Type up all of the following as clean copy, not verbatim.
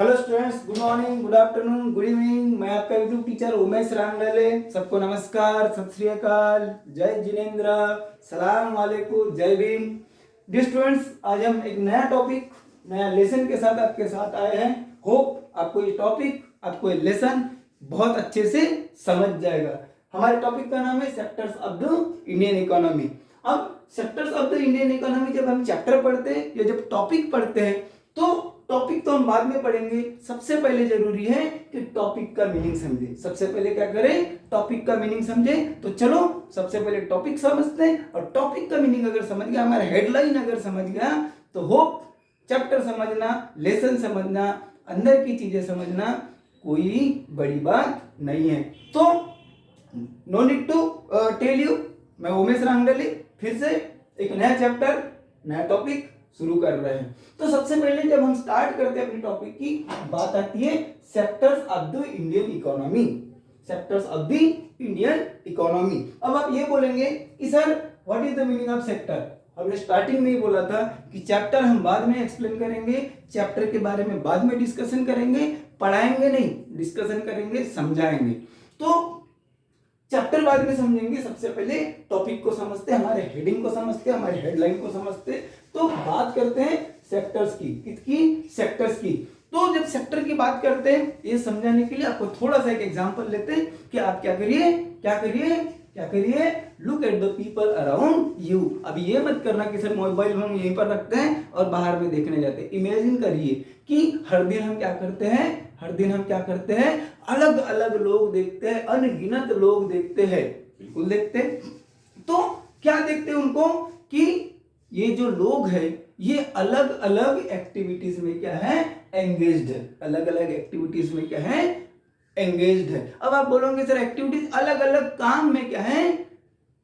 Hello students, good morning, good afternoon, good evening. मैं आपका YouTube teacher Umesh Rangadle. सबको नमस्कार, सत श्री अकाल, जय जिनेन्द्र, सलाम वालेकुम, जय भीम। डियर स्टूडेंट्स, आज हम एक नया टॉपिक, नया लेसन के साथ आपके साथ आए हैं। होप आपको ये टॉपिक, आपको ये लेसन बहुत अच्छे से समझ जाएगा। हमारे टॉपिक का नाम है sectors of the Indian economy. अब sectors of the Indian economy जब हम चैप्टर पढ़ते हैं या जब टॉपिक पढ़ते हैं तो टॉपिक तो हम बाद में पढ़ेंगे। सबसे पहले जरूरी है कि टॉपिक का मीनिंग समझे। सबसे पहले क्या करें? टॉपिक का मीनिंग समझे। तो चलो सबसे पहले टॉपिक समझते हैं, और टॉपिक का मीनिंग अगर समझ गया, हमारा हेडलाइन अगर समझ गया, तो होप चैप्टर समझना, लेसन समझना, अंदर की चीजें समझना कोई बड़ी बात नहीं है। तो no need to tell you, मैं उमेश रांगडले फिर से एक नया चैप्टर, नया टॉपिक शुरू कर रहे हैं। तो सबसे पहले जब हम स्टार्ट करते हैं अपनी टॉपिक की, बात आती है sectors of the Indian economy. Sectors of the Indian economy. अब आप ये बोलेंगे कि sir what is the meaning of sector. हमने स्टार्टिंग में ही बोला था कि चैप्टर हम बाद में एक्सप्लेन करेंगे, चैप्टर के बारे में बाद में डिस्कशन करेंगे, पढ़ाएंगे नहीं, डिस्कशन करेंगे, समझाएंगे। तो चैप्टर बाद में समझेंगे, सबसे पहले टॉपिक को समझते, हमारे हेडिंग को समझते, हमारे हेडलाइन को समझते। तो बात करते हैं सेक्टर्स की, किसकी? सेक्टर्स की। तो जब सेक्टर की बात करते हैं, ये समझाने के लिए आपको थोड़ा सा एक एग्जांपल लेते हैं कि आप क्या करिए, क्या करिए, क्या करिए, look at the people around you. अब ये मत करना कि सर मोबाइल हम यहीं पर रखते हैं और बाहर में देखने जाते हैं। इमेजिन करिए कि हर दिन हम क्या करते हैं, हर दिन हम क्या करते हैं, अलग अलग लोग देखते हैं, अनगिनत लोग देखते हैं, बिल्कुल देखते हैं। तो क्या देखते हैं उनको कि ये जो लोग हैं ये अलग अलग एक्टिविटीज में क्या है, एंगेज्ड है। अलग अलग एक्टिविटीज में क्या है, एंगेज्ड है। अब आप बोलोगे सर एक्टिविटीज अलग अलग काम में क्या है,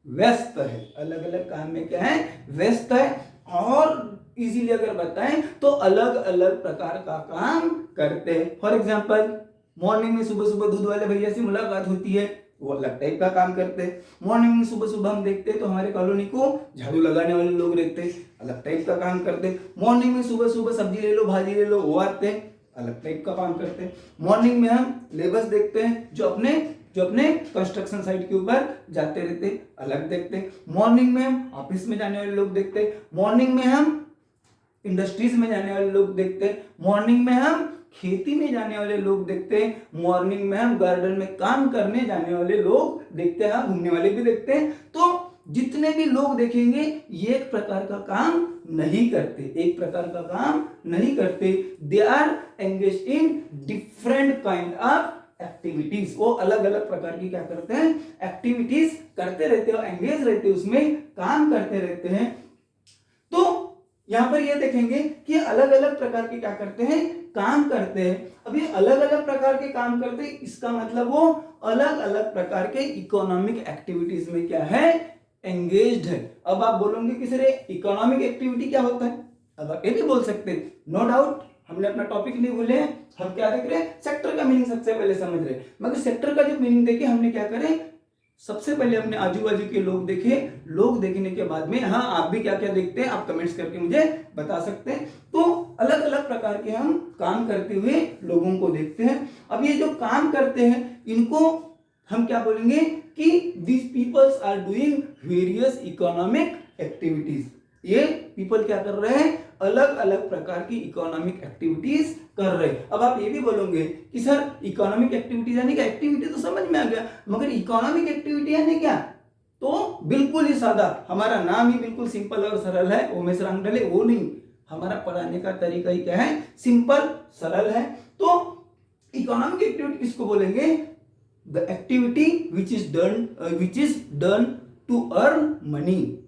व्यस्त है। अलग अलग काम में क्या है, व्यस्त है। और इजीली अगर बताएं तो अलग अलग प्रकार का काम करते हैं। फॉर एग्जांपल मॉर्निंग में सुबह सुबह दूध वाले भैया से मुलाकात होती है, वो अलग टाइप का काम करते हैं। मॉर्निंग में सुबह सुबह हम देखते हैं तो हमारे कॉलोनी को झाड़ू लगाने वाले लोग रहते हैं, अलग टाइप का काम करते हैं। मॉर्निंग में सुबह सुबह सब्जी ले लो, भाजी ले लो, वो आते हैं, अलग टाइप का काम करते हैं। मॉर्निंग में हम लेबर्स देखते हैं जो अपने कंस्ट्रक्शन साइट के ऊपर जाते रहते हैं, अलग देखते हैं। मॉर्निंग में हम ऑफिस में जाने वाले लोग देखते हैं। मॉर्निंग में हम इंडस्ट्रीज में जाने वाले लोग देखते हैं। मॉर्निंग में हम खेती में जाने वाले लोग देखते हैं। मॉर्निंग में हम गार्डन में काम करने जाने वाले लोग देखते हैं, घूमने वाले भी देखते हैं। तो जितने भी लोग देखेंगे ये एक प्रकार का काम नहीं करते, एक प्रकार का काम नहीं करते। They are engage in different kind of activities. वो अलग अलग प्रकार की क्या करते हैं, एक्टिविटीज करते रहते हैं, एंगेज रहते हैं, उसमें काम करते रहते हैं। तो यहां पर ये देखेंगे कि अलग अलग प्रकार के क्या करते हैं, काम करते हैं। अब ये अलग अलग प्रकार के काम करते हैं, इसका मतलब वो अलग अलग प्रकार के इकोनॉमिक एक्टिविटीज में क्या है, एंगेज्ड है। अब आप बोलोगे कि सर इकोनॉमिक एक्टिविटी क्या होता है। अब आप ये भी बोल सकते हैं, नो डाउट हमने अपना टॉपिक नहीं भूले, हम क्या देख रहे हैं, सेक्टर का मीनिंग सबसे पहले समझ रहे हैं। मगर सेक्टर का जब मीनिंग देखे हमने क्या करें, सबसे पहले अपने आजू बाजू के लोग देखे। लोग देखने के बाद में हाँ आप भी क्या क्या देखते हैं, आप कमेंट्स करके मुझे बता सकते हैं। तो अलग अलग प्रकार के हम काम करते हुए लोगों को देखते हैं। अब ये जो काम करते हैं इनको हम क्या बोलेंगे कि these peoples are doing various economic activities। ये पीपल क्या कर रहे हैं, अलग अलग प्रकार की इकोनॉमिक एक्टिविटीज कर रहे हैं। अब आप ये भी बोलोगे कि सर इकोनॉमिक एक्टिविटीज यानी क्या, एक्टिविटी तो समझ में आ गया, मगर इकोनॉमिक एक्टिविटी यानी क्या। तो बिल्कुल ही सादा, हमारा नाम ही बिल्कुल सिंपल और सरल है, उमेश रांगडले। वो नहीं, हमारा पढ़ाने का तरीका ही क्या है, सिंपल सरल है। तो इकोनॉमिक एक्टिविटी किसको बोलेंगे, the activity which is done to earn money.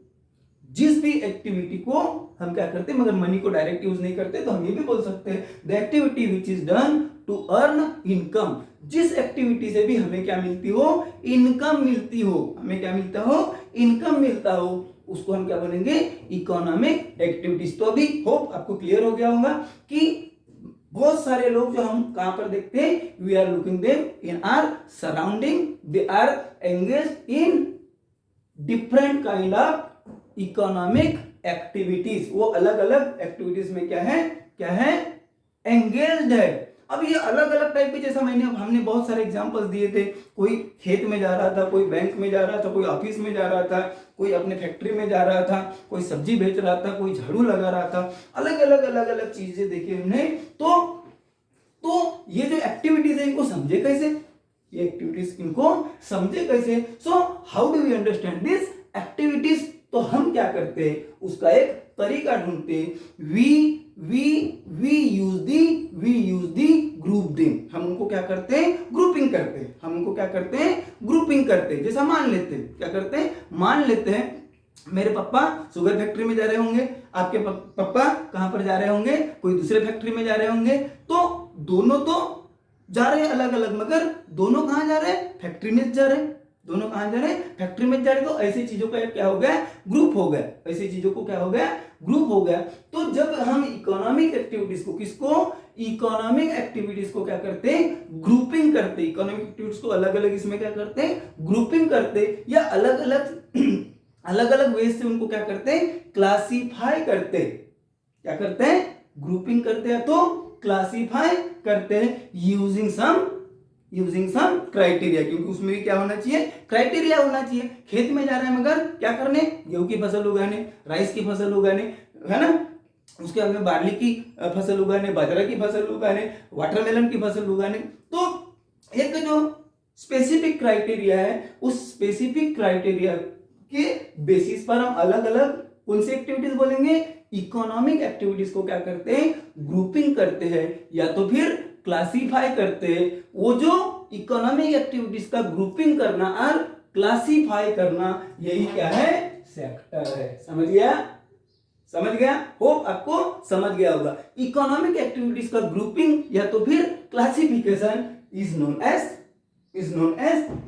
जिस भी एक्टिविटी को हम क्या करते हैं, मगर मनी को डायरेक्ट यूज नहीं करते, तो हम ये भी बोल सकते हैं the activity which is done to earn income. जिस एक्टिविटी से भी हमें क्या मिलती हो, इनकम मिलती हो, हमें क्या मिलता हो, इनकम मिलता हो, उसको हम क्या बोलेंगे, इकोनॉमिक एक्टिविटीज। तो अभी होप आपको क्लियर हो गया होगा कि बहुत सारे लोग जो हम कहां पर देखते हैं, we are looking them in our surrounding, they are engaged in different kind of economic activities. वो अलग अलग एक्टिविटीज में क्या है, क्या है, एंगेज्ड है। अब ये अलग अलग टाइप के, जैसा हमने बहुत सारे एग्जांपल्स दिए थे, कोई खेत में जा रहा था, कोई बैंक में जा रहा था, कोई ऑफिस में जा रहा था, कोई अपने फैक्ट्री में जा रहा था, कोई सब्जी बेच रहा था, कोई झाड़ू लगा रहा था, अलग अलग चीजें देखी हमने। तो ये जो एक्टिविटीज है इनको समझे कैसे, ये एक्टिविटीज इनको समझे कैसे। So how do we understand this activities, तो हम क्या करते हैं उसका एक तरीका ढूंढते हैं। वी यूज दी ग्रुप दिन, हम उनको क्या करते हैं ग्रुपिंग करते हैं, हम उनको क्या करते हैं ग्रुपिंग करते हैं। जैसा मान लेते हैं, क्या करते हैं मान लेते हैं मेरे पापा शुगर फैक्ट्री में जा रहे होंगे, आपके पापा कहां पर जा रहे होंगे, कोई दूसरे फैक्ट्री में जा रहे होंगे, तो दोनों तो जा रहे हैं अलग अलग, मगर दोनों कहां जा रहे हैं फैक्ट्री में जा रहे हैं, दोनों कहां जा रहे हैं फैक्ट्री में जा रहे हैं। तो ऐसी चीजों का क्या हो गया ग्रुप हो गया, ऐसी चीजों को क्या हो गया ग्रुप हो गया। तो जब हम इकोनॉमिक एक्टिविटीज को इकोनॉमिक एक्टिविटीज को क्या करते हैं ग्रुपिंग करते, इकोनॉमिक एक्टिविटीज को अलग अलग इसमें क्या करते हैं ग्रुपिंग करते, या अलग अलग वे से उनको क्या करते हैं क्लासीफाई करते, क्या करते हैं ग्रुपिंग करते हैं तो क्लासीफाई करते हैं यूजिंग सम क्राइटेरिया, क्योंकि उसमें भी क्या होना चाहिए क्राइटेरिया होना चाहिए। खेत में जा रहे हैं मगर क्या करने गेहूं की फसल उगाने, राइस की फसल उगाने, है ना, उसके बाद में बार्ली की फसल उगाने, बाजरा की फसल उगाने, वाटरमेलन की फसल उगाने। तो एक जो स्पेसिफिक क्राइटेरिया है, उस स्पेसिफिक क्राइटेरिया के बेसिस पर हम अलग अलग कौन सी एक्टिविटीज बोलेंगे इकोनॉमिक एक्टिविटीज को क्या करते हैं ग्रुपिंग करते हैं या तो फिर क्लासीफाई करते हैं। वो जो इकोनॉमिक एक्टिविटीज का ग्रुपिंग करना और क्लासीफाई करना, यही क्या है सेक्टर है। समझ गया होप आपको समझ गया होगा। इकोनॉमिक एक्टिविटीज का ग्रुपिंग या तो फिर classification is known as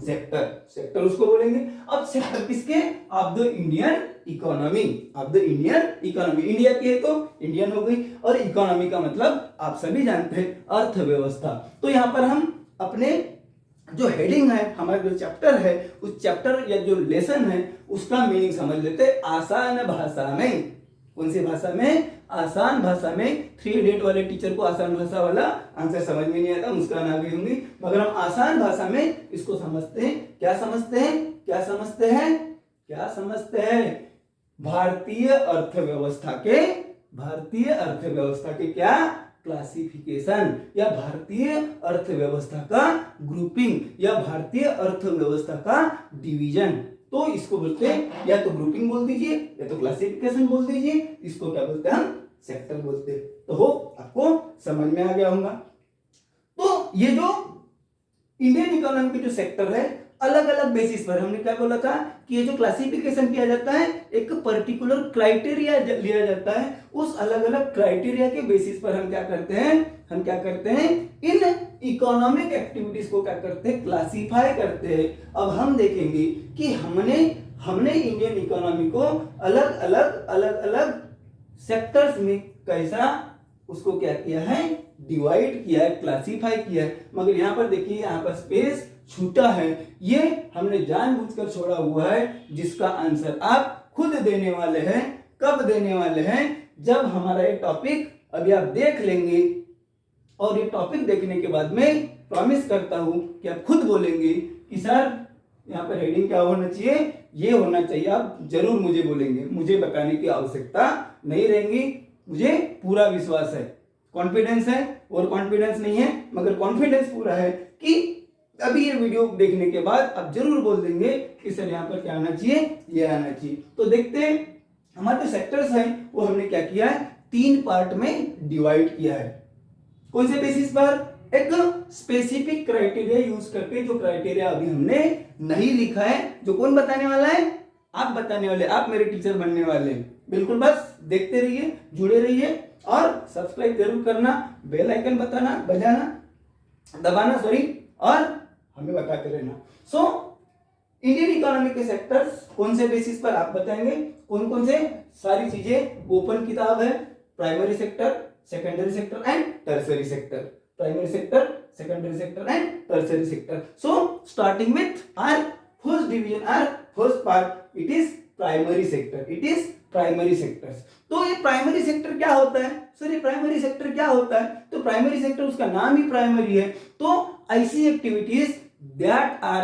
sector उसको बोलेंगे। अब सेक्टर किसके of the Indian economy, India की है तो इंडियन हो गई, और इकोनॉमी का मतलब आप सभी जानते हैं अर्थव्यवस्था। तो यहां पर हम अपने जो हेडिंग है, हमारा जो चैप्टर है, उस चैप्टर या जो लेसन है उसका मीनिंग समझ लेते हैं आसान भाषा में। कौन सी भाषा में आसान भाषा में। 3 इडियट वाले टीचर को आसान भाषा वाला आंसर समझ में नहीं आता, मुस्कान आ गई होंगी, मगर हम आसान भाषा में इसको समझते हैं। क्या समझते हैं भारतीय अर्थव्यवस्था के क्या क्लासिफिकेशन, या भारतीय अर्थव्यवस्था का ग्रुपिंग, या भारतीय अर्थव्यवस्था का डिवीजन। तो इसको बोलते हैं या तो ग्रुपिंग बोल दीजिए या तो क्लासिफिकेशन बोल दीजिए, इसको क्या बोलते हैं हम सेक्टर बोलते हैं। तो हो आपको समझ में आ गया होगा। तो ये जो इंडियन इकोनॉमी के जो सेक्टर है, अलग अलग बेसिस पर हमने क्या बोला था कि ये जो क्लासिफिकेशन किया जाता है एक पर्टिकुलर क्राइटेरिया लिया जाता है, उस अलग अलग क्राइटेरिया के बेसिस पर हम क्या करते हैं इन इकोनॉमिक एक्टिविटीज को क्या करते हैं क्लासिफाई करते हैं। अब हम देखेंगे कि हमने इंडियन इकोनॉमी को अलग अलग सेक्टर्स में कैसा उसको क्या किया है डिवाइड किया है, क्लासिफाई किया है। मगर यहाँ पर देखिए, यहाँ पर स्पेस छूटा है, ये हमने जानबूझकर छोड़ा हुआ है, जिसका आंसर आप खुद देने वाले हैं। कब देने वाले हैं? जब हमारा ये टॉपिक अभी आप देख लेंगे, और ये टॉपिक देखने के बाद में प्रॉमिस करता हूं कि आप खुद बोलेंगे कि सर यहाँ पर हेडिंग क्या होना चाहिए, ये होना चाहिए। आप जरूर मुझे बोलेंगे, मुझे बताने की आवश्यकता नहीं रहेगी, मुझे पूरा विश्वास है, कॉन्फिडेंस है, और कॉन्फिडेंस नहीं है मगर कॉन्फिडेंस पूरा है कि अभी ये वीडियो देखने के बाद आप जरूर बोल देंगे कि सर यहाँ पर क्या आना चाहिए, ये आना चाहिए। तो देखते हैं हमारे जो सेक्टर्स हैं वो हमने क्या किया है 3 पार्ट में डिवाइड किया है। कौन से बेसिस पर? एक स्पेसिफिक क्राइटेरिया यूज करके, जो क्राइटेरिया अभी हमने नहीं लिखा है, जो कौन बताने वाला है? आप बताने वाले, आप मेरे टीचर बनने वाले। बिल्कुल बस देखते रहिए, जुड़े रहिए और सब्सक्राइब जरूर करना, बेल आइकन दबाना और हमें बताते रहना। सो इंडियन इकोनॉमी के सेक्टर्स कौन से बेसिस पर आप बताएंगे, कौन से सारी चीजें ओपन किताब है। Primary sector, secondary sector and tertiary sector, primary sector, secondary sector and tertiary sector. So starting with our first division, our first part, it is primary sector, primary sectors. तो ये प्राइमरी सेक्टर क्या होता है sir, ये primary sector क्या होता है? तो प्राइमरी सेक्टर उसका नाम ही प्राइमरी है। तो ऐसी activities that are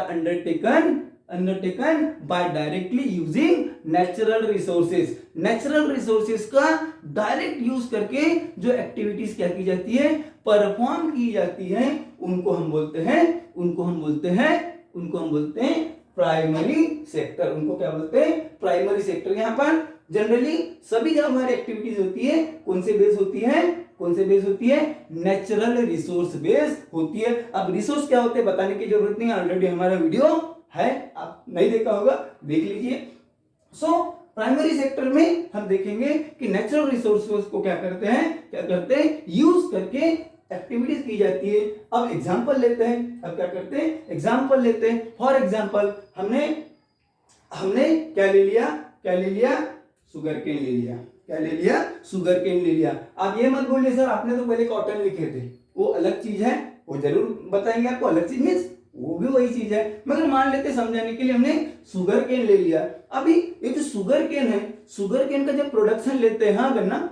undertaken by directly using natural resources. Natural resources का डायरेक्ट यूज करके जो एक्टिविटीज क्या की जाती है, परफॉर्म की जाती है, उनको हम बोलते हैं प्राइमरी सेक्टर। उनको क्या बोलते हैं? Primary sector. यहाँ पर जनरली सभी जब हमारी एक्टिविटीज होती है कौन से बेस होती है? नेचुरल रिसोर्स बेस होती है। अब रिसोर्स क्या होते हैं बताने की जरूरत नहीं है, ऑलरेडी हमारा वीडियो है, आप नहीं देखा होगा, देख लीजिए। सो प्राइमरी सेक्टर में हम देखेंगे कि नेचुरल रिसोर्सेज को क्या करते हैं यूज करके एक्टिविटीज की जाती है। अब एग्जांपल लेते हैं, अब क्या करते हैं? एग्जांपल लेते हैं। फॉर एग्जांपल हमने क्या ले लिया? शुगर केन ले लिया। क्या ले लिया? शुगर केन ले लिया। आप ये मत बोलिए सर आपने तो पहले कॉटन लिखे थे, वो अलग चीज है, वो जरूर बताएंगे आपको। अलग चीज मीन्स वो भी वही चीज है, मगर मान लेते समझाने के लिए हमने शुगर केन ले लिया। अभी ये जो शुगर केन है, शुगर केन का जब प्रोडक्शन लेते हैं, हाँ गन्ना,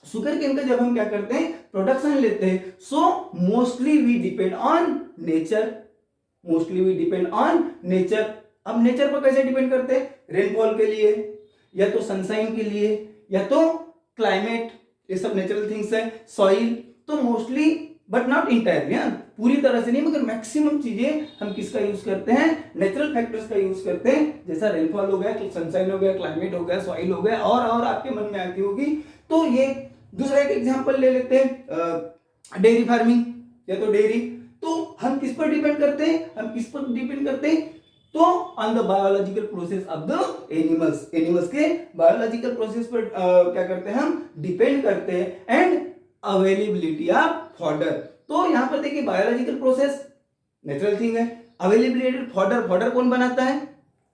शुगर केन का जब हम क्या करते हैं प्रोडक्शन लेते हैं, so mostly we depend on nature. अब नेचर पर कैसे डिपेंड करते हैं? रेनफॉल के लिए, या तो सनशाइन के लिए, या तो क्लाइमेट, ये सब नेचुरल थिंग्स है। सॉइल, तो मोस्टली बट नॉट इंटायरली, पूरी तरह से नहीं मगर मैक्सिमम चीजें हम किसका यूज करते हैं? नेचुरल फैक्टर्स का यूज करते हैं। जैसा रेनफॉल हो गया, सनशाइन हो गया, क्लाइमेट हो गया, सॉइल हो गया, और आपके मन में आती होगी। तो ये दूसरा एक एग्जांपल ले लेते हैं, डेयरी फार्मिंग या तो डेयरी। तो हम किस पर डिपेंड करते हैं? तो on the biological process of the animals के बायोलॉजिकल प्रोसेस पर क्या करते हैं हम? डिपेंड करते हैं। And availability of fodder. तो यहां पर देखिए बायोलॉजिकल प्रोसेस नेचुरल थिंग है, अवेलेबिलिटी फॉडर कौन बनाता है?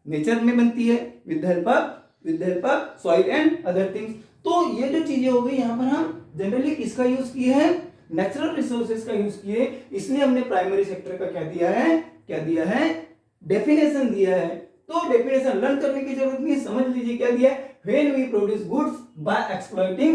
नेचर में बनती है, with the help of soil and other things. तो ये जो चीजें हो गई, यहाँ पर हम जनरली किसका यूज किए हैं? नेचुरल रिसोर्सेज का यूज किए। इसलिए हमने प्राइमरी सेक्टर का क्या दिया है? डेफिनेशन दिया है। तो डेफिनेशन लर्न करने की जरूरत नहीं, समझ लीजिए क्या दिया है। When we produce goods by exploiting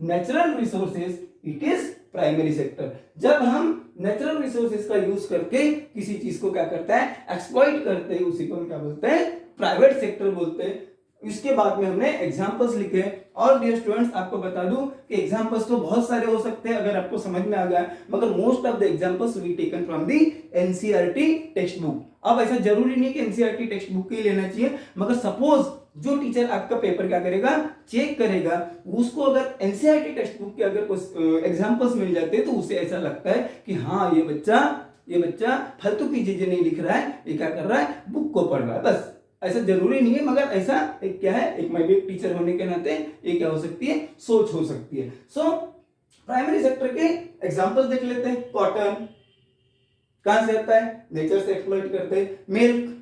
natural resources, it is primary sector. जब हम नेचुरल रिसोर्सेज का यूज करके किसी चीज को क्या करता है? एक्सप्लॉइट करते हैं, उसी को हम क्या बोलते हैं? प्राइवेट सेक्टर बोलते हैं। इसके बाद में हमने एग्जांपल्स लिखे। और डियर स्टूडेंट्स आपको बता दूं कि एग्जांपल्स तो बहुत सारे हो सकते हैं अगर आपको समझ में आ गया, मगर most of the examples we taken from the NCERT text book. अब ऐसा जरूरी नहीं कि एनसीईआरटी टेक्स्ट बुक ही लेना चाहिए, मगर सपोज जो टीचर आपका पेपर क्या करेगा? चेक करेगा, उसको अगर एनसीईआरटी टेक्स्ट बुक के अगर कुछ एग्जांपल्स मिल जाते हैं तो उसे ऐसा लगता है कि हाँ ये बच्चा फालतू की चीजें नहीं लिख रहा है, ये क्या कर रहा है? बुक को पढ़ रहा है। बस ऐसा जरूरी नहीं है, मगर ऐसा एक क्या है, एक मैं भी एक टीचर होने के नाते ये क्या हो सकती है? सोच हो सकती है। सो प्राइमरी सेक्टर के एग्जांपल देख लेते हैं। कॉटन कहां से आता है? नेचर से एक्सप्लॉइट करते हैं। मिल्क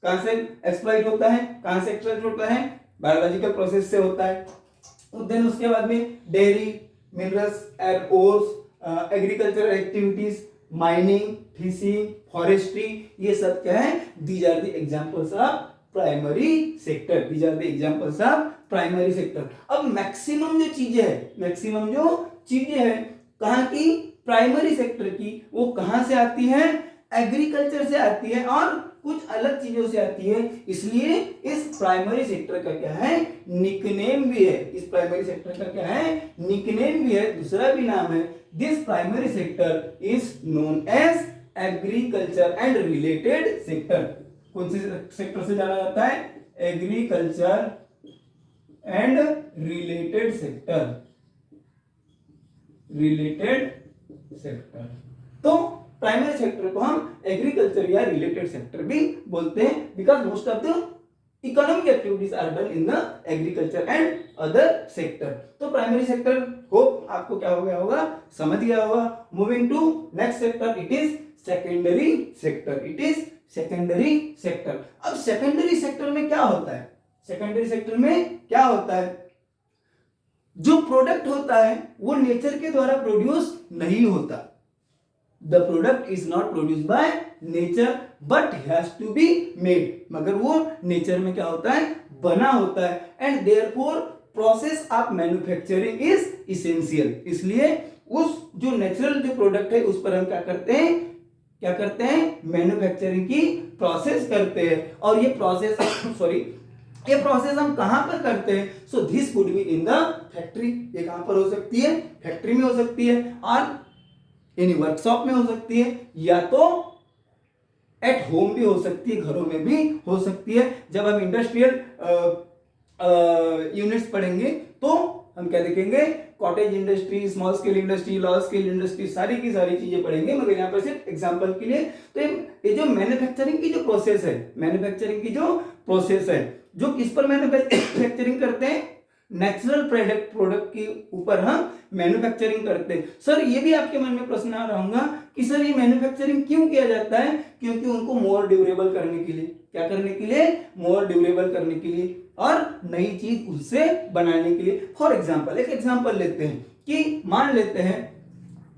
कहां से एक्सप्लॉइट होता है? कहां से एक्सप्लॉइट होता है? बायोलॉजिकल प्रोसेस से होता है। तो देन उसके बाद में dairy, minerals and ores, agricultural activities, mining, fishing, forestry, ये सब क्या है? These are the examples of primary sector. अब मैक्सिमम जो चीजें हैं कहां की? प्राइमरी सेक्टर की, वो कहां से आती है? एग्रीकल्चर से आती है और कुछ अलग चीजों से आती है। इसलिए इस प्राइमरी सेक्टर का क्या है? निकनेम भी है। दूसरा भी नाम है। This primary sector is known as agriculture and related sector. कौन से सेक्टर से जाना जाता है? Agriculture and related sector. तो प्राइमरी सेक्टर को हम एग्रीकल्चर या रिलेटेड सेक्टर भी बोलते हैं, because most of the economic activities are done in the agriculture and other sector. तो प्राइमरी सेक्टर होप आपको क्या हो गया होगा? समझ गया होगा। Moving to next sector, it is secondary sector. अब सेकेंडरी सेक्टर में क्या होता है? जो प्रोडक्ट होता है वो नेचर के द्वारा प्रोड्यूस नहीं होता। The product is not produced by nature but has to be made, मगर वो नेचर में क्या होता है, बना होता है। And therefore process of manufacturing is essential, इसलिए उस जो नेचुरल जो प्रोडक्ट है उस पर हम क्या करते हैं, मैन्युफैक्चरिंग की प्रोसेस करते हैं। और ये प्रोसेस ये प्रोसेस हम कहां पर करते हैं, so this could be in the factory, ये कहां पर हो सकती है, फैक्ट्री में हो सकती है, और यानी वर्कशॉप में हो सकती है, या तो एट होम भी हो सकती है, घरों में भी हो सकती है। जब हम इंडस्ट्रियल यूनिट्स पढ़ेंगे तो हम क्या देखेंगे, cottage industry, small scale industry, large scale industry, सारी की सारी चीजें पढ़ेंगे, मगर यहाँ पर सिर्फ एग्जांपल के लिए। तो ये जो मैन्युफैक्चरिंग की जो प्रोसेस है, मैन्युफैक्चरिंग की जो प्रोसेस है, जो किस पर मैन्युफैक्चरिंग करते हैं, नेचुरल प्रोडक्ट के ऊपर हम मैन्युफैक्चरिंग करते हैं। सर ये भी आपके मन में प्रश्न आ रहा होगा कि सर ये मैन्युफैक्चरिंग क्यों किया जाता है, क्योंकि उनको मोर ड्यूरेबल करने के लिए, क्या करने के लिए, मोर ड्यूरेबल करने के लिए, और नई चीज उससे बनाने के लिए। फॉर एग्जाम्पल, एक एग्जाम्पल लेते हैं कि मान लेते हैं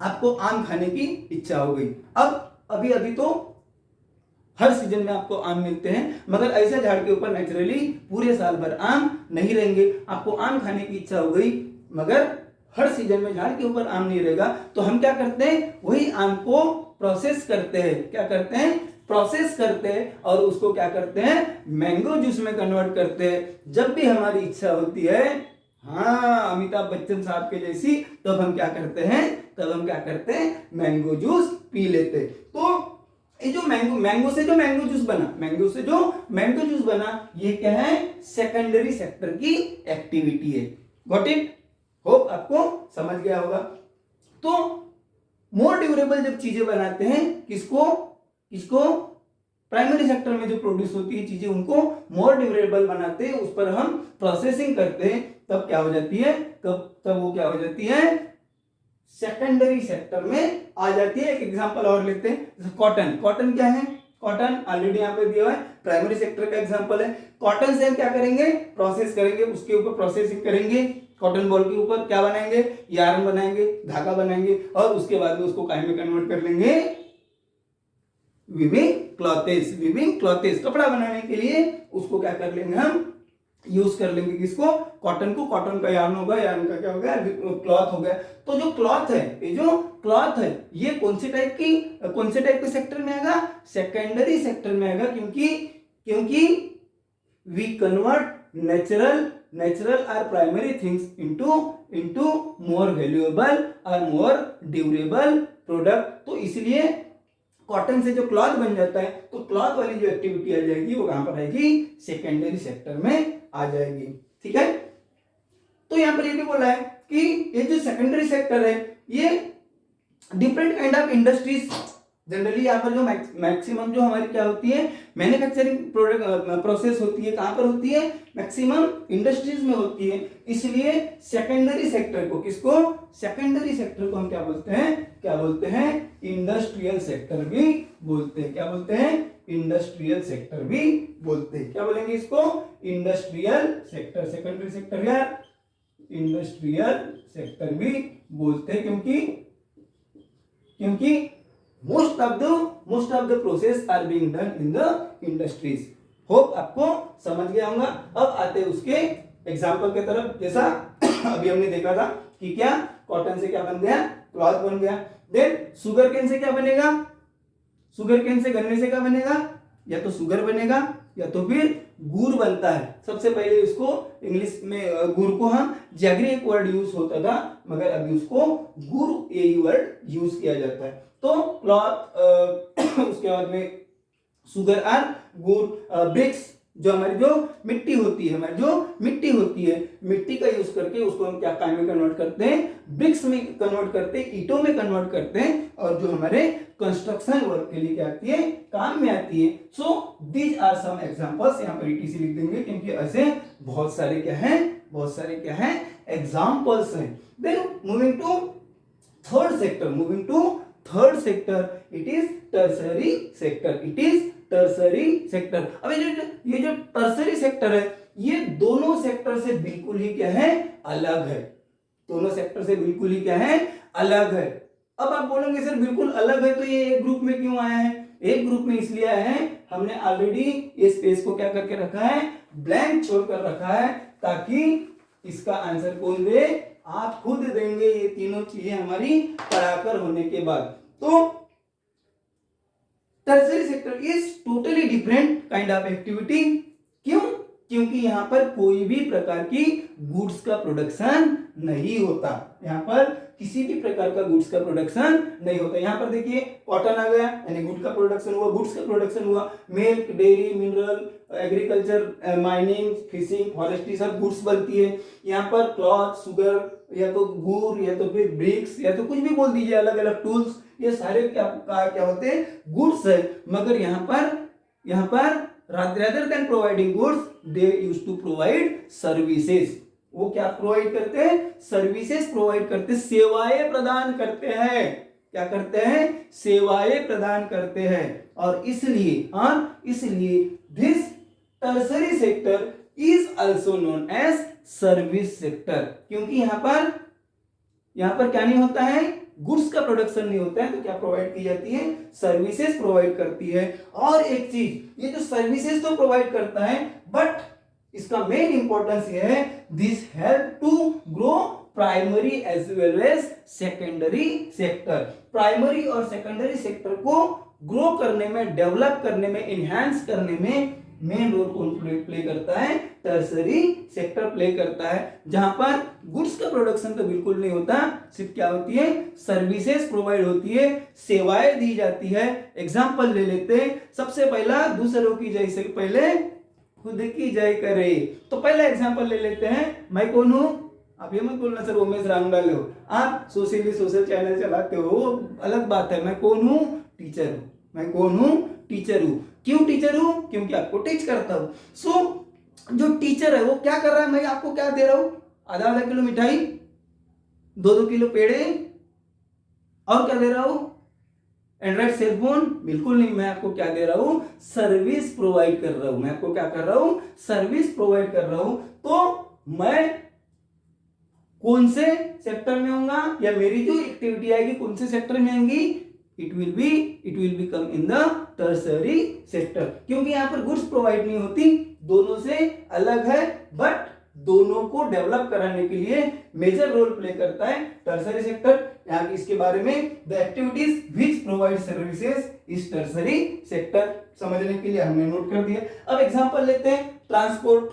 आपको आम खाने की इच्छा हो गई। अब अभी तो हर सीजन में आपको आम मिलते हैं, मगर ऐसे झाड़ के ऊपर नेचुरली पूरे साल भर आम नहीं रहेंगे। आपको आम खाने की इच्छा हो गई, मगर हर सीजन में झाड़ के ऊपर आम नहीं रहेगा, तो हम क्या करते हैं, वही आम को प्रोसेस करते हैं, क्या करते हैं, प्रोसेस करते हैं, और उसको क्या करते हैं, मैंगो जूस में कन्वर्ट करते हैं। जब भी हमारी इच्छा होती है, हाँ अमिताभ बच्चन साहब के जैसी, तब हम क्या करते हैं, मैंगो जूस पी लेते। तो ये जो मैंगो से जो मैंगो जूस बना, ये क्या है, सेकेंडरी सेक्टर की एक्टिविटी है। गॉट इट, होप आपको समझ गया होगा। तो मोर ड्यूरेबल जब चीजें बनाते हैं, किसको प्राइमरी सेक्टर में जो प्रोड्यूस होती है चीजें, उनको मोर ड्यूरेबल बनाते हैं, उस पर हम प्रोसेसिंग करते हैं, तब क्या हो जाती है, तब वो क्या हो जाती है, सेकेंडरी सेक्टर में आ जाती है। एक एग्जांपल और लेते हैं, कॉटन क्या है, कॉटन ऑलरेडी यहाँ पे दिया हुआ है, प्राइमरी सेक्टर का एग्जांपल है। कॉटन से हम क्या करेंगे, प्रोसेस करेंगे, उसके ऊपर प्रोसेसिंग करेंगे, कॉटन बॉल के ऊपर क्या बनाएंगे, यार्न बनाएंगे, धागा बनाएंगे, और उसके बाद में उसको काय में कन्वर्ट कर लेंगे, विविंग क्लॉथेस, कपड़ा बनाने के लिए उसको क्या कर लेंगे, हम यूज कर लेंगे, किसको, कॉटन को। कॉटन का यार्न होगा, यार्न का क्या होगा, क्लॉथ हो गया। तो जो क्लॉथ है, ये जो क्लॉथ है, ये कौन से टाइप के सेक्टर में आएगा, सेकेंडरी सेक्टर में आएगा, क्योंकि वी कन्वर्ट नेचुरल और primary things into more valuable और मोर ड्यूरेबल प्रोडक्ट। तो इसलिए कॉटन से जो क्लॉथ बन जाता है, तो क्लॉथ वाली जो एक्टिविटी आ जाएगी, वो कहां पर आएगी, सेकेंडरी सेक्टर में आ जाएगी। ठीक है, तो यहां पर ये भी बोला है कि ये जो सेकेंडरी सेक्टर है, ये different kind of industries, generally यहाँ पर जो मैक्सिमम जो हमारी क्या होती है, मैन्युफैक्चरिंग प्रोडक्ट प्रोसेस होती है, कहां पर होती है, मैक्सिमम इंडस्ट्रीज में होती है। इसलिए सेकेंडरी सेक्टर को, सेकेंडरी सेक्टर को हम क्या बोलते हैं, इंडस्ट्रियल सेक्टर भी बोलते हैं। क्या बोलते हैं, इंडस्ट्रियल सेक्टर भी बोलते हैं। क्या बोलेंगे इसको, इंडस्ट्रियल सेक्टर। सेकेंडरी सेक्टर या इंडस्ट्रियल सेक्टर भी बोलते हैं, क्योंकि most of the process are being done in the industries. Hope आपको समझ गया होगा। अब आते हैं उसके एग्जाम्पल के तरफ। जैसा अभी हमने देखा था कि क्या कॉटन से क्या बन गया, क्लॉथ बन गया। देन शुगर केन से क्या बनेगा, शुगर केन से, गन्ने से क्या बनेगा, या तो शुगर बनेगा या तो फिर गुड़ बनता है। सबसे पहले इसको इंग्लिश में गुड़ को हम जैगरी एक वर्ड यूज होता था, मगर अभी उसको गुड़ ये वर्ड यूज किया जाता है। तो क्लॉथ उसके बाद में शुगर और गुड़, ब्रिक्स जो हमारी जो मिट्टी होती है, मिट्टी का यूज करके उसको हम क्या काम में कन्वर्ट करते हैं, ब्रिक्स में कन्वर्ट करते हैं, ईंटों में कन्वर्ट करते हैं, और जो हमारे कंस्ट्रक्शन वर्क के लिए क्या आती है, काम में आती है। So these are some examples, यहाँ पर ईटीसी लिख देंगे, क्योंकि ऐसे बहुत सारे क्या है एग्जांपल्स हैं। Then moving to third sector, it is tertiary sector. अब ये जो टर्सरी सेक्टर है, ये दोनों सेक्टर से बिल्कुल ही क्या है, अलग है। दोनों सेक्टर से बिल्कुल ही क्या है, अलग है। अब आप बोलेंगे सर बिल्कुल अलग है तो ये एक ग्रुप में क्यों आया है, एक ग्रुप में इसलिए आए हैं, हमने ऑलरेडी ये स्पेस को क्या करके रखा है, ब्लैंक छोड़कर रखा है, ताकि इसका आंसर कौन दे, आप खुद देंगे ये तीनों चीजें हमारी पढ़ाकर होने के बाद। तो tertiary sector is totally different kind of activity. क्यों? क्योंकि यहाँ पर कोई भी प्रकार की गुड्स का प्रोडक्शन नहीं होता, यहाँ पर किसी भी प्रकार का गुड्स का प्रोडक्शन नहीं होता। यहाँ पर देखिए कॉटन आ गया, यानी गुड का प्रोडक्शन हुआ, गुड्स का प्रोडक्शन हुआ, milk, dairy, mineral, agriculture, mining, fishing, forestry, सब गुड्स बनती है। यहाँ पर क्लॉथ, शुगर, या तो गुड़, या तो फिर ब्रिक्स, या तो कुछ भी बोल दीजिए, अलग अलग टूल्स, ये सारे क्या होते हैं, गुड्स है। मगर यहाँ पर rather than providing goods they used to provide services। वो क्या प्रोवाइड करते हैं, सर्विसेज प्रोवाइड करते हैं, सेवाएं प्रदान करते हैं। क्या करते हैं, सेवाएं प्रदान करते हैं। और इसलिए this tertiary sector is also known as service sector, क्योंकि यहाँ पर क्या नहीं होता है, गुड्स का प्रोडक्शन नहीं होता है, तो क्या प्रोवाइड की जाती है, सर्विसेज प्रोवाइड करती है। और एक चीज, ये जो सर्विसेज तो प्रोवाइड करता है, बट इसका मेन इंपॉर्टेंस ये है, this help to grow primary as well as secondary sector. Primary और सेकेंडरी सेक्टर को ग्रो करने में, डेवलप करने में, इनहैंस करने में मेन रोल कौन प्ले करता है, टर्सरी सेक्टर प्ले करता है। जहां पर गुड्स का प्रोडक्शन तो बिल्कुल नहीं होता, सिर्फ क्या होती है, सर्विसेज प्रोवाइड होती है, सेवाएं दी जाती है। एग्जांपल ले लेते हैं, सबसे पहला, दूसरों की जय से पहले खुद की जय करे। तो पहला एग्जांपल ले लेते हैं, मैं कौन हूं, आप ये मत बोलना सर उमेश रांगडाले हो, आप सोशल चैनल चलाते हो, अलग बात है। मैं कौन हूं, टीचर हूं। मैं कौन हूं, टीचर हूं। क्यों टीचर हूं, क्योंकि आपको टीच करता हूं। सो जो टीचर है वो क्या कर रहा है, मैं आपको क्या दे रहा हूं, आधा किलो मिठाई, 2 किलो पेड़े, और क्या दे रहा हूं, एंड्रॉइड सेलफोन, बिल्कुल नहीं। मैं आपको क्या दे रहा हूं, सर्विस प्रोवाइड कर रहा हूं। मैं आपको क्या कर रहा हूं, सर्विस प्रोवाइड कर रहा हूं। तो मैं कौन से सेक्टर में होऊंगा, या मेरी जो एक्टिविटी आएगी कौन से सेक्टर में आएंगी, it will be come in the tertiary sector, क्योंकि यहाँ पर गुड्स प्रोवाइड नहीं होती, दोनों से अलग है, बट दोनों को डेवलप कराने के लिए मेजर रोल प्ले करता है टर्सरी सेक्टर। यहाँ इसके बारे में, the activities which provide services is tertiary sector, समझने के लिए हमने नोट कर दिया। अब एग्जांपल लेते हैं, ट्रांसपोर्ट।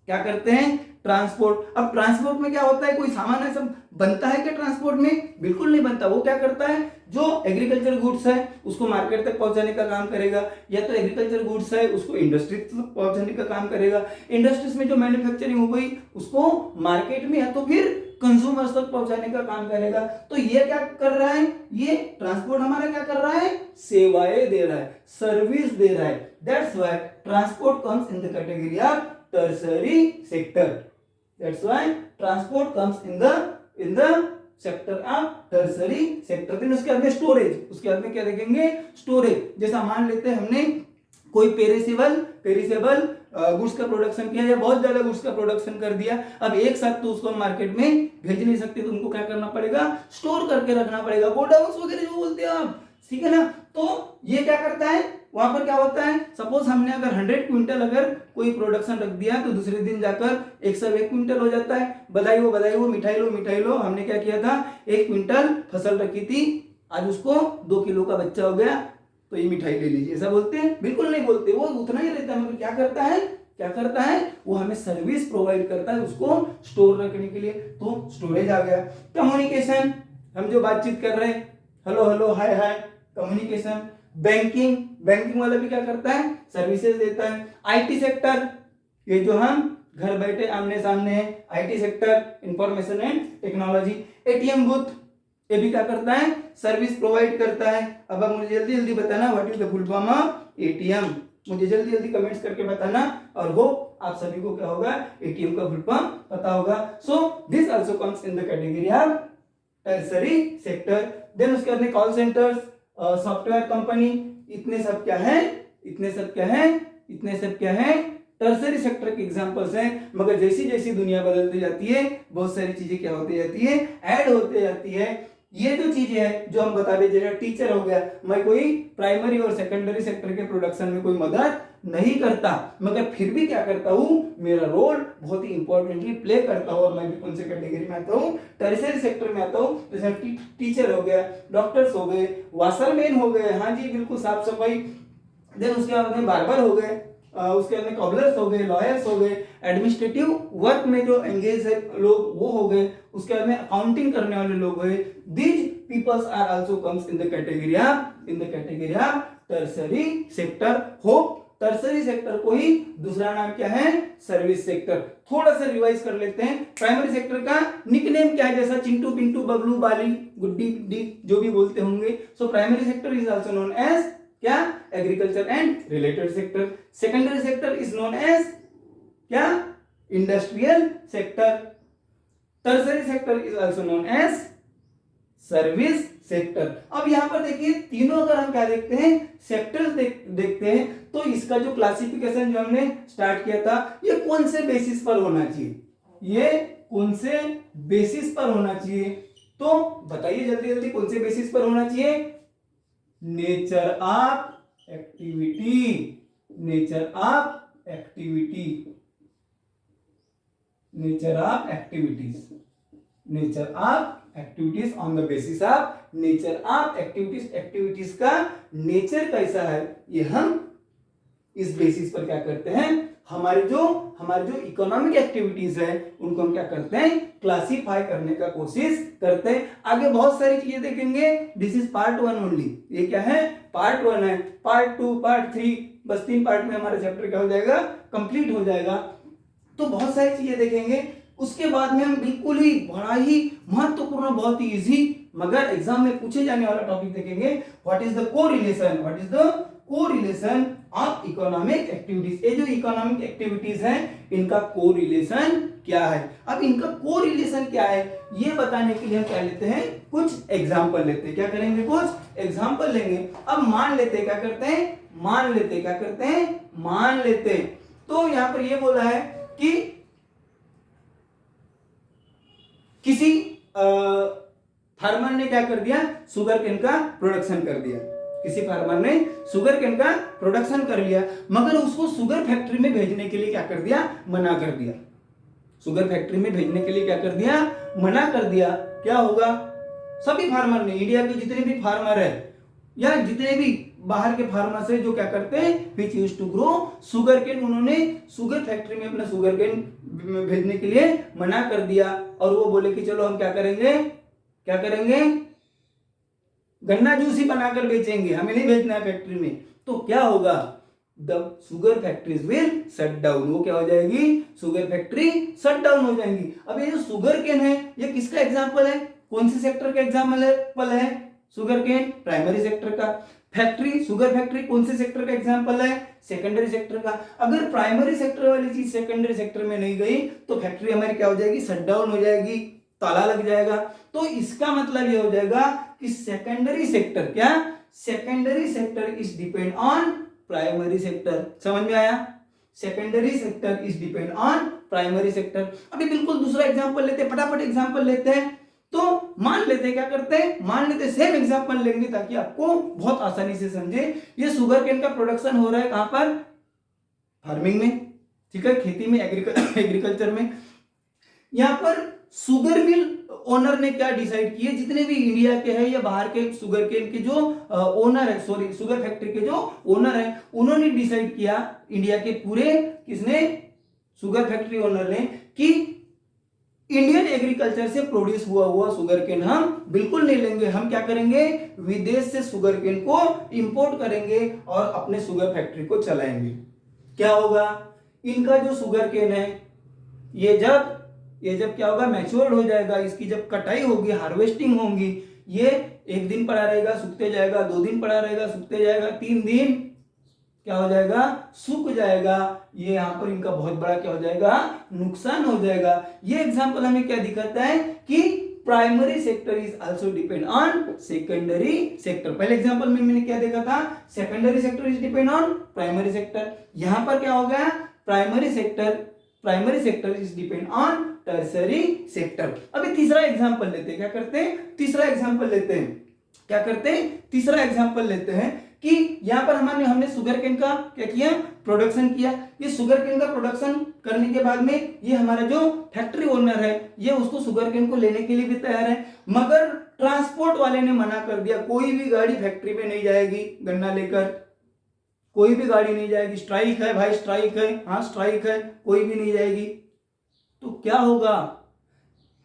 क्या करते हैं, ट्रांसपोर्ट। अब ट्रांसपोर्ट में क्या होता है, कोई सामान है सब बनता है क्या ट्रांसपोर्ट में, बिल्कुल नहीं बनता। वो क्या करता है, जो एग्रीकल्चर गुड्स है उसको मार्केट तक पहुंचाने का काम करेगा, या तो एग्रीकल्चर गुड्स है उसको इंडस्ट्री तक पहुंचाने का काम करेगा, इंडस्ट्रीज में जो मैन्युफैक्चरिंग हो गई उसको मार्केट में या तो फिर कंज्यूमर्स तक पहुंचाने का काम करेगा। तो ये क्या कर रहा है, ये ट्रांसपोर्ट हमारा क्या कर रहा है, सेवाएं दे रहा है, सर्विस दे रहा है। That's why transport comes in the category of tertiary sector. That's why transport comes in the sector of tertiary sector। फिर उसके बाद में स्टोरेज, उसके बाद में क्या देखेंगे, स्टोरेज। जैसा मान लेते हैं हमने कोई पेरिसेबल गुड्स का प्रोडक्शन किया, या बहुत ज्यादा गुड्स का प्रोडक्शन कर दिया, अब एक साथ तो उसको हम मार्केट में भेज नहीं सकते, तो उनको क्या करना पड़ेगा, स्टोर करके रखना पड़ेगा, गोडाउन्स वगैरह जो बोलते हैं आप, ठीक है ना। तो ये क्या करता है, वहां पर क्या होता है, सपोज हमने अगर 100 क्विंटल अगर कोई प्रोडक्शन रख दिया, तो दूसरे दिन जाकर 101 क्विंटल हो जाता है। बधाई हो, मिठाई लो। हमने क्या किया था, 1 क्विंटल फसल रखी थी, आज उसको 2 किलो का बच्चा हो गया, तो ये मिठाई ले लीजिए, ऐसा बोलते हैं, बिल्कुल नहीं बोलते। वो उतना ही रहता है, मगर क्या करता है, वो हमें सर्विस प्रोवाइड करता है उसको स्टोर रखने के लिए। तो स्टोरेज आ गया। कम्युनिकेशन, हम जो बातचीत कर रहे हैं, हेलो हाय, कम्युनिकेशन। बैंकिंग वाला भी क्या करता है, सर्विसेज देता है। आईटी सेक्टर, ये जो हम घर बैठे आमने सामने है, IT sector, information and technology. ATM booth, ये भी क्या करता है, सर्विस प्रोवाइड करता है। अब आप मुझे जल्दी बताना, what is the full form of ATM, मुझे जल्दी कमेंट्स करके बताना, और होप आप सभी को क्या होगा, एटीएम का फुल फॉर्म पता होगा। So this also comes in the category of tertiary sector. Then उसके बाद में कॉल सेंटर्स, सॉफ्टवेयर कंपनी, इतने सब क्या है, टर्सरी सेक्टर के एग्जांपल्स हैं। मगर जैसी दुनिया बदलती जाती है, बहुत सारी चीजें क्या होती जाती है, ऐड होते जाती है। ये जो चीजें है जो हम बता रहे, जैसे टीचर हो गया, मैं कोई प्राइमरी और सेकेंडरी सेक्टर के प्रोडक्शन में कोई मदद नहीं करता, मगर फिर भी क्या करता हूं, मेरा रोल बहुत ही इंपॉर्टेंटली प्ले करता हूं। और मैं भी कौन से कैटेगरी में आता हूं, टर्शियरी सेक्टर में आता हूं। जैसे टीचर हो गया, डॉक्टर्स हो गए, वाशरमैन हो गए, हाँ जी बिल्कुल साफ सफाई, देन उसके बाद में बार्बर हो गए, उसके बाद में कॉबलर्स हो गए, लॉयर्स हो गए, एडमिनिस्ट्रेटिव वर्क में जो एंगेज है लोग वो हो गए, उसके बाद में अकाउंटिंग करने वाले लोग हुए। These peoples are also comes in the category of tertiary sector. Hope tertiary sector को ही दूसरा नाम क्या है, सर्विस सेक्टर। थोड़ा सा रिवाइज कर लेते हैं। प्राइमरी सेक्टर का निकनेम क्या है, जैसा चिंटू पिंटू बबलू बाली गुड्डी गुड्डी जो भी बोलते होंगे। So primary sector is also known as क्या, agriculture and related sector. Secondary sector is known as क्या, industrial sector. Tertiary sector is also known as service sector. अब यहां पर देखिए तीनों अगर हम क्या देखते हैं, सेक्टर्स देखते हैं, तो इसका जो क्लासिफिकेशन जो हमने स्टार्ट किया था, ये कौन से बेसिस पर होना चाहिए, ये कौन से बेसिस पर होना चाहिए, तो बताइए जल्दी जल्दी कौन से बेसिस पर होना चाहिए। Nature of activity, nature of activity, nature of activities, nature of activities on the basis of nature of activities. Activities का नेचर कैसा है, ये हम इस बेसिस पर क्या करते हैं, हमारी जो इकोनॉमिक एक्टिविटीज है उनको हम क्या करते हैं, क्लासिफाई करने का कोशिश करते हैं। आगे बहुत सारी चीजें देखेंगे। दिस इज पार्ट 1 ओनली, ये क्या है, पार्ट 1 है। पार्ट 2 पार्ट 3 बस 3 पार्ट में हमारा चैप्टर क्या हो जाएगा, कंप्लीट हो जाएगा। तो बहुत सारी चीजें देखेंगे। उसके बाद में हम बिल्कुल ही बड़ा ही महत्वपूर्ण, बहुत ही इजी मगर एग्जाम में पूछे जाने वाला टॉपिक देखेंगे। What is the correlation, what is the correlation of economic activities. ये जो इकोनॉमिक एक्टिविटीज हैं इनका कोरिलेशन क्या है। अब इनका कोरिलेशन क्या है ये बताने के लिए हम क्या लेते हैं, कुछ एग्जांपल लेते हैं। क्या करेंगे, कुछ एग्जांपल लेंगे। अब मान लेते हैं, क्या करते हैं, मान लेते हैं, क्या करते हैं, मान लेते हैं। तो यहां पर ये बोला है कि किसी फार्मर ने क्या कर दिया, शुगर केन का प्रोडक्शन कर दिया। किसी फार्मर ने शुगर केन का प्रोडक्शन कर लिया, मगर उसको शुगर फैक्ट्री में भेजने के लिए क्या कर दिया, मना कर दिया। शुगर फैक्ट्री में भेजने के लिए क्या कर दिया, मना कर दिया। क्या होगा, सभी फार्मर ने, इंडिया के जितने भी फार्मर है या जितने भी बाहर के फार्मर्स है जो क्या करते हैं, which use to grow sugar cane, उन्होंने शुगर फैक्ट्री में अपना शुगर केन भेजने के लिए मना कर दिया। और वो बोले कि चलो हम क्या करेंगे, क्या करेंगे, गन्ना जूस ही बनाकर बेचेंगे, हमें नहीं भेजना है फैक्ट्री में। तो क्या होगा, the sugar factories will shut down. वो क्या हो जाएगी, शुगर फैक्ट्री शट डाउन हो जाएंगी। अब ये जो शुगर केन है ये किसका एग्जाम्पल है, कौन से सेक्टर का एग्जाम्पल है, शुगर केन प्राइमरी सेक्टर का। फैक्ट्री, शुगर फैक्ट्री कौन से सेक्टर का एग्जांपल है, सेकेंडरी सेक्टर का। अगर प्राइमरी सेक्टर वाली चीज सेकेंडरी सेक्टर में नहीं गई तो फैक्ट्री हमारी क्या हो जाएगी, शट डाउन हो जाएगी, ताला लग जाएगा। तो इसका मतलब ये हो जाएगा कि सेकेंडरी सेक्टर, क्या, secondary sector is depend on primary sector. समझ में आया, secondary sector is depend on primary sector. अभी बिल्कुल दूसरा एग्जांपल लेते हैं, फटाफट एग्जांपल लेते हैं। तो मान लेते हैं, क्या करते हैं, मान लेते हैं, सेम एग्जांपल लेंगे ताकि आपको बहुत आसानी से समझे। ये शुगर केन का प्रोडक्शन हो रहा है कहां पर, फार्मिंग में, ठीक है, खेती में, एग्रीकल्चर में। यहां पर शुगर मिल ओनर ने क्या डिसाइड किए, जितने भी इंडिया के हैं या बाहर के शुगर केन के जो ओनर है, सॉरी शुगर फैक्ट्री के जो ओनर है, उन्होंने डिसाइड किया, इंडिया के पूरे, किसने, शुगर फैक्ट्री ओनर ने, कि इंडियन एग्रीकल्चर से प्रोड्यूस हुआ शुगर केन हम बिल्कुल नहीं लेंगे। हम क्या करेंगे, विदेश से शुगर केन को इंपोर्ट करेंगे और अपने शुगर फैक्ट्री को चलाएंगे। क्या होगा, इनका जो शुगर केन है ये जब क्या होगा, मैच्योर्ड हो जाएगा, इसकी जब कटाई होगी, हार्वेस्टिंग होगी, ये 1 दिन पड़ा रहेगा, सूखते जाएगा, 2 दिन पड़ा रहेगा, सूखते जाएगा, 3 दिन क्या हो जाएगा, सूख जाएगा। ये यहां पर इनका बहुत बड़ा क्या हो जाएगा, नुकसान हो जाएगा। ये एग्जांपल हमें क्या दिखाता है कि primary sector is also depend on secondary sector. पहले एग्जांपल में मैंने क्या देखा था, secondary sector is depend on primary sector. यहां पर क्या हो गया, primary sector primary sector is depend on tertiary sector. अभी तीसरा एग्जांपल लेते हैं, क्या करते हैं, तीसरा एग्जांपल लेते हैं, क्या करते हैं, तीसरा एग्जांपल लेते हैं कि यहां पर हमने शुगर केन का क्या किया, प्रोडक्शन किया। ये शुगर केन का प्रोडक्शन करने के बाद में ये हमारा जो फैक्ट्री ओनर है ये उसको शुगर केन को लेने के लिए भी तैयार है, मगर ट्रांसपोर्ट वाले ने मना कर दिया, कोई भी गाड़ी फैक्ट्री में नहीं जाएगी गन्ना लेकर, कोई भी गाड़ी नहीं जाएगी, स्ट्राइक है भाई, स्ट्राइक है, हाँ स्ट्राइक है, कोई भी नहीं जाएगी। तो क्या होगा,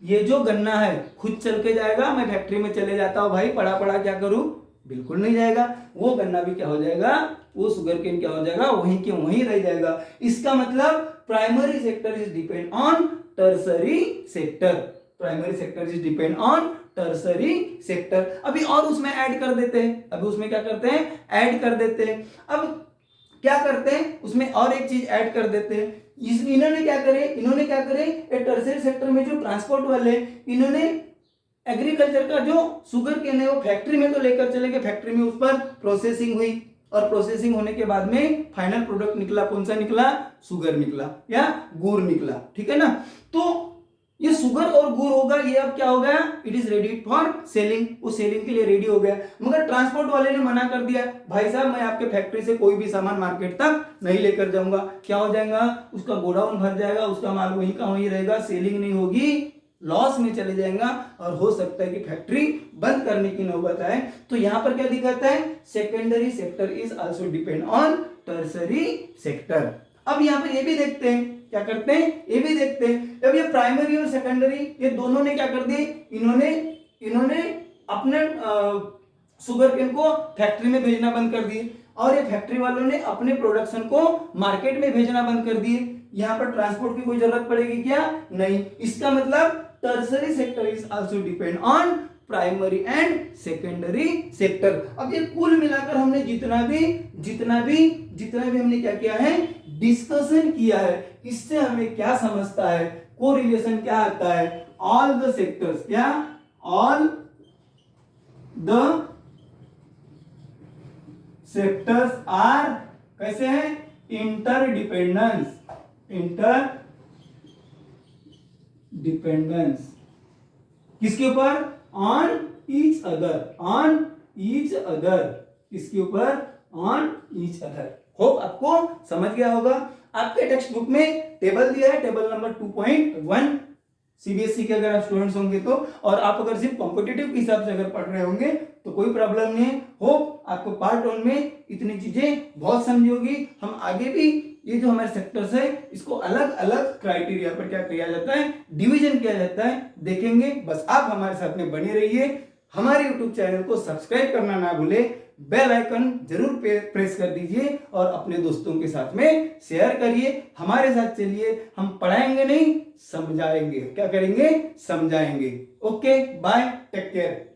ये जो गन्ना है खुद चल के जाएगा, मैं फैक्ट्री में चले जाता हूं भाई, पड़ा पड़ा क्या करूं, बिल्कुल नहीं जाएगा। वो गन्ना भी क्या हो जाएगा, वो शुगर केन क्या हो जाएगा, वहीं के वहीं रह जाएगा। इसका मतलब primary sector is depend on tertiary sector, primary sector is depend on tertiary sector. अभी और उसमें ऐड कर देते हैं, अभी उसमें क्या करते हैं, ऐड कर देते हैं। अब क्या करते हैं, उसमें और एक चीज ऐड कर देते हैं। इन्होंने क्या करे, टर्सरी सेक्टर में जो ट्रांसपोर्ट वाले, इन्होंने एग्रीकल्चर का जो शुगर केन है वो फैक्ट्री में तो लेकर चले गए, फैक्ट्री में उस पर प्रोसेसिंग हुई, और प्रोसेसिंग होने के बाद में फाइनल प्रोडक्ट निकला, कौन सा निकला, शुगर निकला या गुड़ निकला, ठीक है ना। तो ये शुगर और गुड़ होगा, ये अब क्या हो गया, it is ready for selling, वो सेलिंग के लिए रेडी हो गया। मगर ट्रांसपोर्ट वाले ने मना कर दिया, भाई साहब मैं आपके फैक्ट्री से कोई भी सामान मार्केट तक नहीं लेकर जाऊंगा। क्या हो जाएगा, उसका गोडाउन भर जाएगा, उसका माल वहीं का वहीं रहेगा, सेलिंग नहीं होगी, लॉस में चले जाएगा, और हो सकता है कि फैक्ट्री बंद करने की नौबत आए। तो यहां पर क्या दिखाता है, secondary sector is also depend on tertiary sector. अब यहां पर ये भी देखते हैं, क्या करते हैं, ये भी देखते हैं। जब ये प्राइमरी और सेकेंडरी ये दोनों ने क्या कर दिए, इन्होंने अपने शुगर केन को फैक्ट्री में भेजना बंद कर दिए, और ये फैक्ट्री वालों ने अपने प्रोडक्शन को मार्केट में भेजना बंद कर दिए। यहां पर ट्रांसपोर्ट की कोई जरूरत पड़ेगी क्या, नहीं। इसका मतलब tertiary sector is also depend on primary and secondary sector. अब ये कुल मिलाकर हमने जितना भी हमने क्या किया है, डिस्कशन किया है, इससे हमें क्या समझता है, कोरिलेशन क्या आता है, ऑल द सेक्टर्स, क्या, ऑल द सेक्टर्स आर कैसे हैं, इंटरडिपेंडेंस, किसके ऊपर, ऑन ईच अदर, किसके ऊपर, ऑन ईच अदर। होप आपको समझ गया होगा। आपके टेक्स्ट बुक में टेबल दिया है, टेबल नंबर 2.1, सीबीएसई के अगर आप स्टूडेंट्स होंगे तो, और आप अगर सिर्फ कॉम्पिटिटिव के हिसाब से अगर पढ़ रहे होंगे तो कोई प्रॉब्लम नहीं है। होप आपको पार्ट 1 में इतनी चीजें बहुत समझी होगी। हम आगे भी ये जो हमारे सेक्टर्स है इसको अलग अलग क्राइटेरिया पर क्या किया जाता है, डिवीजन किया जाता है, देखेंगे। बस आप हमारे साथ में बने रहिए, हमारे YouTube चैनल को सब्सक्राइब करना ना भूले, बेल आइकन जरूर प्रेस कर दीजिए, और अपने दोस्तों के साथ में शेयर करिए। हमारे साथ चलिए, हम पढ़ाएंगे नहीं समझाएंगे, क्या करेंगे, समझाएंगे। Okay bye, take care.